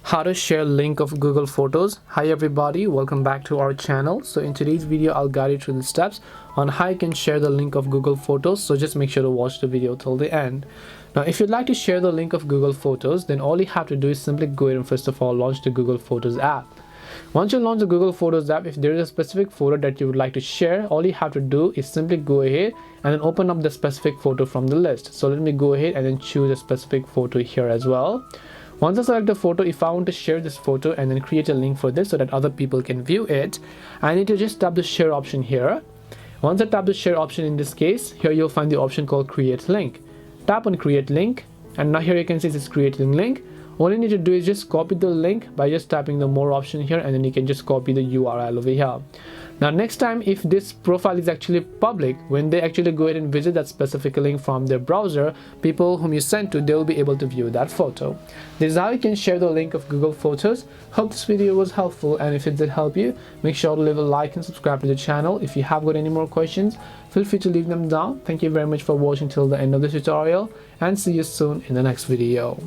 How to share link of Google Photos. Hi everybody, welcome back to our channel. So in today's video I'll guide you through the steps on how you can share the link of Google Photos, so just make sure to watch the video till the end. Now if you'd like to share the link of Google Photos, then all you have to do is simply go ahead and first of all launch the Google Photos app. Once you launch the Google Photos app, if there is a specific photo that you would like to share, all you have to do is simply go ahead and then open up the specific photo from the list. So let me go ahead and then choose a specific photo here as well. Once I select the photo, if I want to share this photo and then create a link for this so that other people can view it, I need to just tap the share option here. Once I tap the share option, in this case, here you'll find the option called create link. Tap on create link, and now here you can see it's creating link. All you need to do is just copy the link by just tapping the more option here, and then you can just copy the URL over here. Now next time, if this profile is actually public, when they actually go ahead and visit that specific link from their browser, people whom you sent to, they will be able to view that photo. This is how you can share the link of Google Photos. Hope this video was helpful, and if it did help you, make sure to leave a like and subscribe to the channel. If you have got any more questions, feel free to leave them down. Thank you very much for watching till the end of the tutorial, and see you soon in the next video.